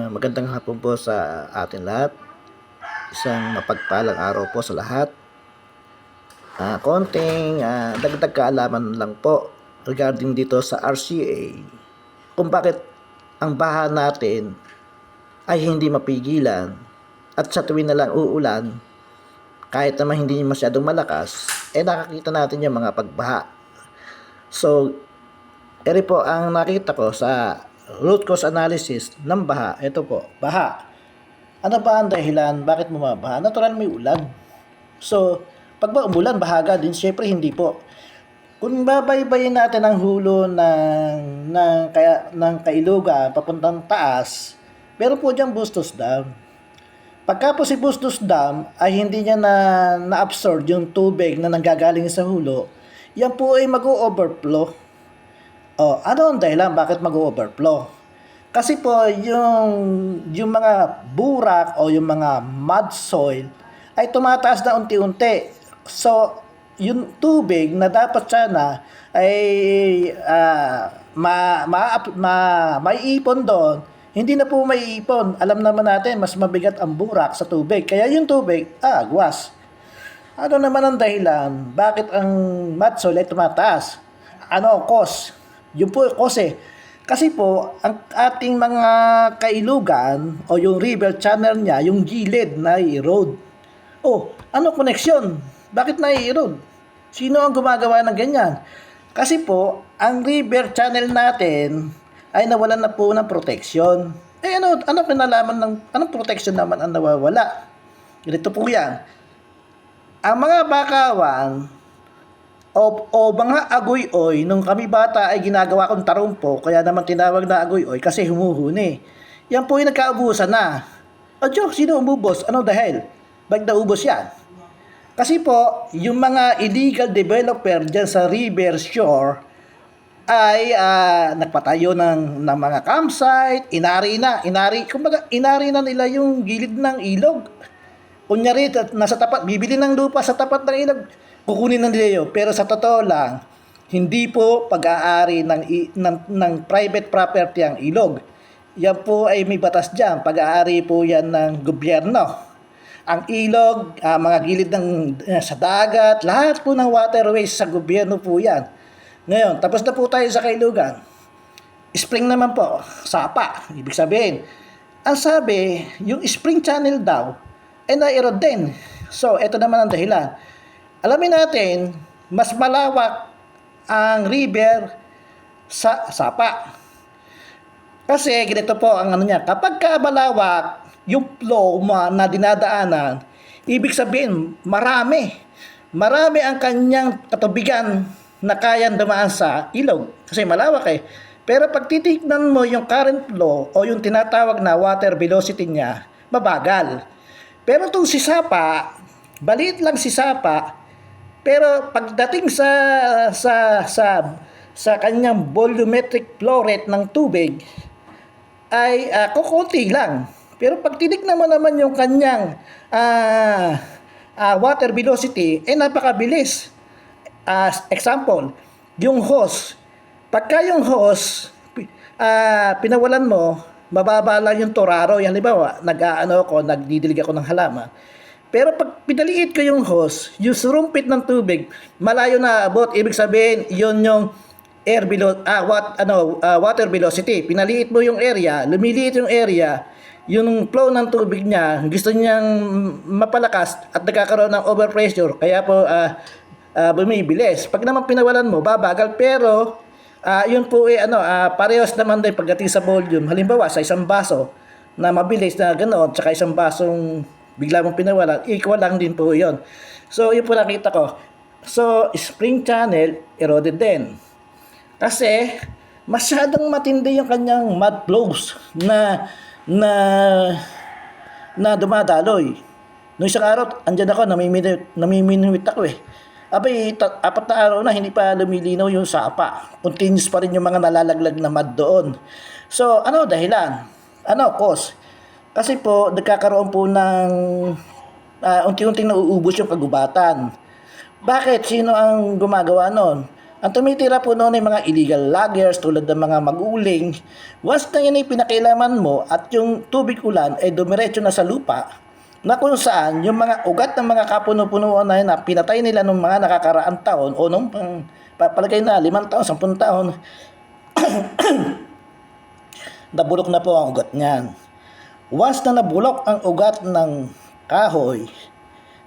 Magandang hapon po sa atin lahat. Isang mapagpalang araw po sa lahat. Konting dagdag kaalaman lang po regarding dito sa RCA. Kung bakit ang baha natin ay hindi mapigilan at sa tuwing na lang uulan, kahit naman hindi masyadong malakas, nakakita natin yung mga pagbaha. So, eri po ang nakita ko sa root cause analysis ng baha. Ito po, baha. Ano ba ang dahilan? Bakit bumabaha? Natural may ulan. So, pag ba umulan, bahaga din? Siyempre, hindi po. Kung babaybayin natin ang hulo ng Kailugan papuntang taas, meron po diyang Bustos Dam. Pagka po si Bustos Dam ay hindi niya na-absorb yung tubig na nanggagaling sa hulo, yan po ay mag-o-overflow. Ano ang dahilan bakit mag-o-overflow? Kasi po yung mga burak o yung mga mud soil ay tumataas na unti-unti. So, yung tubig na dapat sana ay maiipon doon, hindi na po maiipon. Alam naman natin, mas mabigat ang burak sa tubig. Kaya yung tubig, agwas. Ano naman ang dahilan? Bakit ang mud soil ay tumataas? Ano cause? Yun po cause eh. Kasi po, ang ating mga kailugan o yung river channel niya, yung gilid na erode. Ano koneksyon? Bakit na-erode? Sino ang gumagawa ng ganyan? Kasi po, ang river channel natin ay nawalan na po ng protection. Ano kinalaman anong protection naman ang nawawala? Ganito po yan. Ang mga bakawan o mga agoy-oy, nung kami bata ay ginagawa kong tarumpo, kaya naman tinawag na agoy-oy kasi humuhuni. Yan po yung nagkaubusan na. Sino umubos? Ano dahil? Bakit naubos yan? Kasi po, yung mga illegal developer dyan sa river shore ay nagpatayo ng mga campsite, inari na nila yung gilid ng ilog. Kunyari, nasa tapat, bibili ng lupa sa tapat ng ilog, kukunin ng nila yun. Pero sa totoo lang, hindi po pag-aari ng private property ang ilog. Yan po ay may batas dyan. Pag-aari po yan ng gobyerno. Ang ilog, mga gilid sa dagat, lahat po ng waterways sa gobyerno po yan. Ngayon, tapos na po tayo sa Kailugan. Spring naman po, sapa. Ibig sabihin, ang sabi, yung spring channel daw, ay na-erode din. So, ito naman ang dahilan. Alamin natin, mas malawak ang river sa sapa. Kasi ganito po ang ano niya, kapag ka malawak yung flow na dinadaanan, ibig sabihin marami ang kanyang katubigan na kayang dumaan sa ilog kasi malawak eh. Pero pag titignan mo yung current flow o yung tinatawag na water velocity niya, mabagal. Pero itong si Sapa, baliit lang si Sapa, pero pagdating sa kanyang volumetric flow rate ng tubig ay kukunti lang. Pero pag tinignan mo naman yung kanyang water velocity, napakabilis. Example, yung hose. Pagka yung hose, pinawalan mo, mababa lang yung toraro. Yan, halimbawa, nagdidilig ako ng halaman. Pero pag pinaliit ko yung hose, yung surumpit ng tubig, malayo na abot. Ibig sabihin, yun yung water velocity. Pinaliit mo yung area, lumiliit yung area, yung flow ng tubig niya, gusto niyang mapalakas at nagkakaroon ng overpressure. Kaya po, bumibilis. Pag naman pinawalan mo, babagal. Pero, yun po parehas naman din pagdating sa volume. Halimbawa, sa isang baso na mabilis na ganoon, tsaka isang basong bigla mong pinawalan, equal lang din po yun. So, yun po nakita ko. So, spring channel, eroded din. Kasi, masyadong matindi yung kanyang mud flows na dumadaloy. Noong isang araw, andyan ako, namiminuit ako eh. Abay, 4 na araw na, hindi pa lumilinaw yung sapa. Continuous pa rin yung mga nalalaglag na mud doon. So, ano dahilan? Ano cause? Kasi po, nagkakaroon po ng unti-unting nauubos yung kagubatan. Bakit? Sino ang gumagawa nun? Ang tumitira po noon ay mga illegal loggers tulad ng mga maguling. Once na yan ay pinakailaman mo at yung tubig ulan ay dumiretso na sa lupa, na kung saan yung mga ugat ng mga kapuno-punuan na yun na pinatay nila nung mga nakakaraang taon o nung papalagay na 5 taon, 10 taon, nabulok na po ang ugat niyan. Once na nabulok ang ugat ng kahoy,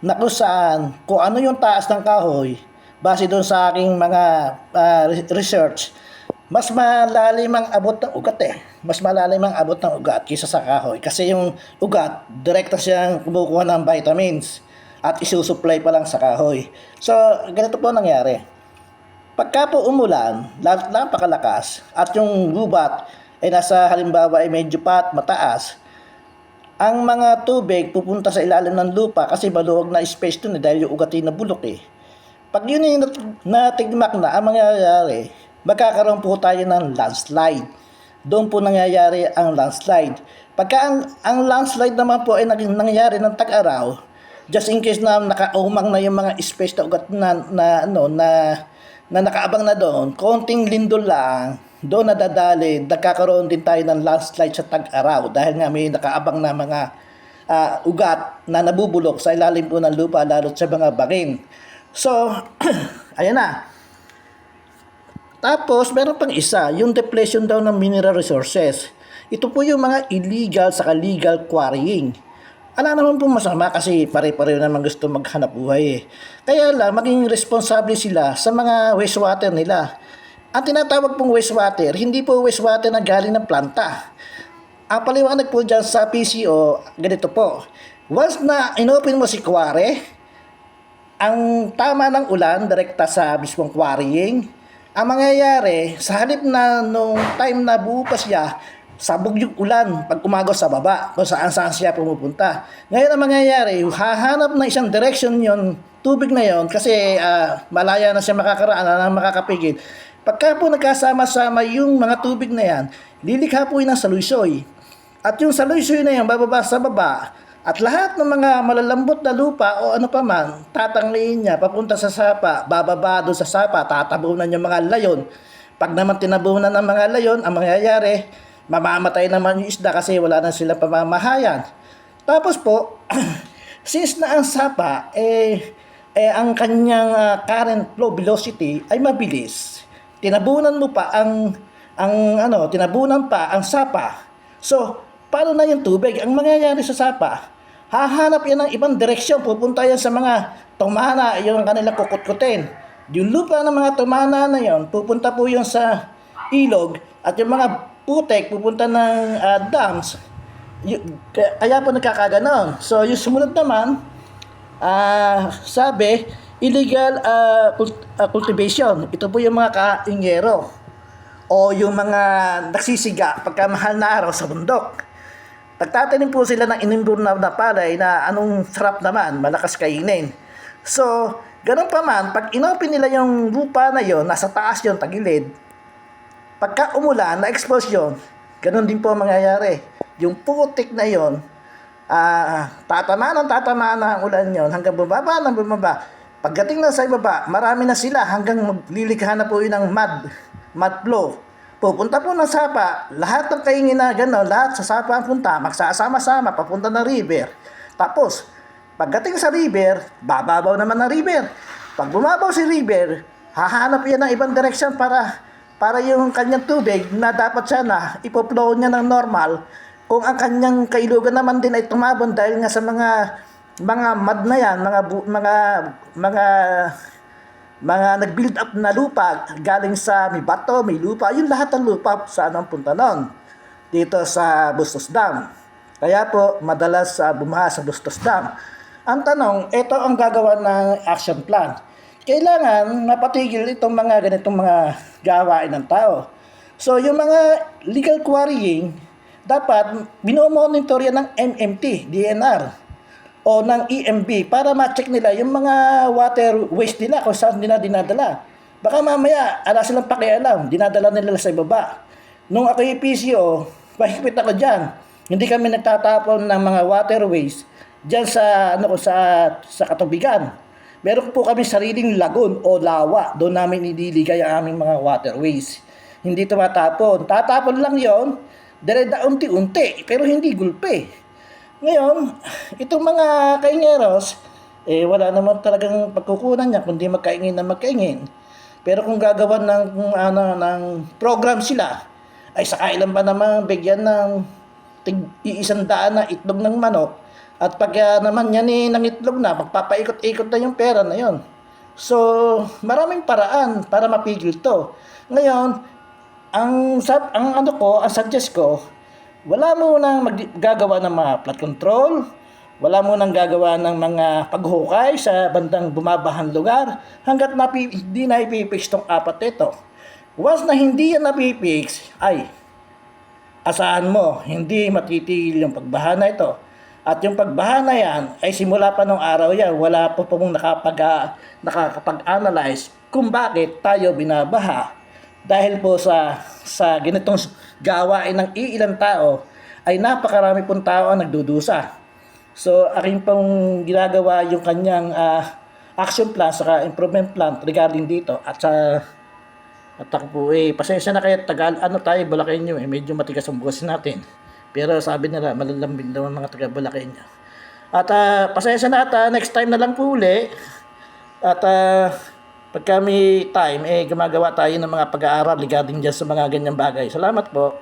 na kung saan, kung ano yung taas ng kahoy, base doon sa aking mga research, mas malalim ang abot ng ugat eh. Mas malalim ang abot ng ugat kaysa sa kahoy. Kasi yung ugat, direkta siyang kumukuha ng vitamins at isusupply pa lang sa kahoy. So, ganito po nangyari. Pagka po umulan, napakalakas, at yung gubat ay nasa halimbawa ay medyo mataas, ang mga tubig pupunta sa ilalim ng lupa kasi maluwag na space doon dahil yung ugat ay nabulok eh. Pag yun ay natigmak na, ang mangyayari, magkakaroon po tayo ng landslide. Doon po nangyayari ang landslide. Pagka ang landslide naman po ay nangyayari ng tag-araw, just in case na nakaumang na yung mga space na ugat na nakaabang na doon, konting lindol lang, doon nadadali, nagkakaroon din tayo ng landslide sa tag-araw dahil nga may nakaabang na mga ugat na nabubulok sa ilalim po ng lupa lalo sa mga bangin. So, ayan na. Tapos, meron pang isa, yung depletion daw ng mineral resources. Ito po yung mga illegal sa legal quarrying. Ala naman po masama kasi pare-pareho naman gusto maghanap buhay eh. Kaya lang, maging responsable sila sa mga wastewater nila. Ang tinatawag pong wastewater, hindi po wastewater na galing ng planta. Ang paliwanag po dyan sa PCO, ganito po. Once na inopen mo si quarry, ang tama ng ulan, direkta sa mismong quarrying, ang mangyayari, sa halip na nung time na buo pa siya, sabog yung ulan pag umagaw sa baba kung saan siya pumupunta. Ngayon ang mangyayari, hahanap na isang direction yon tubig na yon kasi malaya na siya makakaraan, makakapigil. Pagka po nagkasama-sama yung mga tubig na yan, lilikha po yun ng salusoy. At yung salusoy na yan, bababa sa baba, at lahat ng mga malalambot na lupa o ano pa man, tatangliin niya papunta sa sapa, bababa doon sa sapa, tatabunan yung mga layon. Pag naman tinabunan ng mga layon, ang mangyayari, mamamatay naman yung isda kasi wala na silang pamamahayan. Tapos po, since na ang sapa, ang kanyang current flow velocity ay mabilis. Tinabunan mo pa tinabunan pa ang sapa. So, paano na yung tubig? Ang mangyayari sa sapa, hahanap yan ng ibang direksyon, pupunta yan sa mga tumana, yung kanilang kukutkutin. Yung lupa ng mga tumana na yon, pupunta po yun sa ilog, at yung mga putek, pupunta ng dams. Kaya po nagkakaganon. So, yung sumunod naman, sabi, illegal cultivation. Ito po yung mga kaingero o yung mga nagsisiga pagka mahal na araw sa bundok. Nagtatanim po sila ng inimbur na palay na anong sarap naman, malakas kainin. So, ganun pa man, pag inopen nila yung lupa na yon, nasa taas yon, tagilid, pagka umulan, na-expose yun, ganun din po mangyayari. Yung putik na yon, tatamaan ang ulan yon, hanggang bumaba ng bumaba. Pagdating na sa ibaba, marami na sila hanggang maglilikha na po yun ng mud flow. Pupunta po ng sapa, lahat ng kaingin na gano'n, lahat sa sapa ang punta, magsasama-sama, papunta ng river. Tapos, pagdating sa river, bababaw naman ng river. Pag bumabaw si river, hahanap yan ng ibang direction para yung kanyang tubig na dapat sana ipoplow niya ng normal. Kung ang kanyang kailugan naman din ay tumabon dahil nga sa mga mud na yan, mga nag-build up na lupa galing sa may bato, may lupa, yung lahat ng lupa saan ang punta nun? Dito sa Bustos Dam. Kaya po madalas bumaha sa Bustos Dam. Ang tanong, ito ang gagawa ng action plan. Kailangan mapatigil itong mga ganitong mga gawain ng tao. So yung mga legal quarrying, dapat binomonitor yan ng MMT, DNR o ng EMB para ma-check nila yung mga water waste nila kung saan nila dinadala. Baka mamaya, ala silang pakialam, dinadala nila sa ibaba. Nung ako yung PCO, mahigpit ako dyan. Hindi kami nagtatapon ng mga water waste dyan sa katubigan. Meron po kami sariling lagoon o lawa. Doon namin iniligay ang aming mga waterways. Hindi tumatapon. Tatapon lang yon, direda unti-unti, pero hindi gulpe. Ngayon, itong mga kaingeros, wala naman talagang pagkukunan niya kundi magkaingin na magkaingin. Pero kung gagawa ng program sila, ay sa kailan ba naman bigyan ng tig-100 na itlog ng manok, at pag naman yan ng itlog na, magpapaikot-ikot na yung pera na yon. So, maraming paraan para mapigil to. Ngayon, ang suggest ko, wala mo nang gagawa ng mga flood control, wala mo nang gagawa ng mga paghukay sa bandang bumabahan lugar hanggat hindi na ipipix tong apat ito. Once na hindi yan napipix, ay asahan mo, hindi matitigil yung pagbaha na ito. At yung pagbaha na yan, ay simula pa nung araw yan, wala po pong nakakapag-analyze kung bakit tayo binabaha. Dahil po sa ganitong gawain ng iilang tao, ay napakarami pong tao ang nagdudusa. So, aking pong ginagawa yung kanyang action plan saka improvement plan regarding dito. At ako po pasensya na kayo, tayo, Bulakenyo medyo matigas ang bukas natin. Pero sabi nila, malalambing daw ang mga taga Bulakenyo. At pasensya na, at next time na lang po uli. At pag kami time, gumagawa tayo ng mga pag-aaral regarding dyan sa mga ganyang bagay. Salamat po.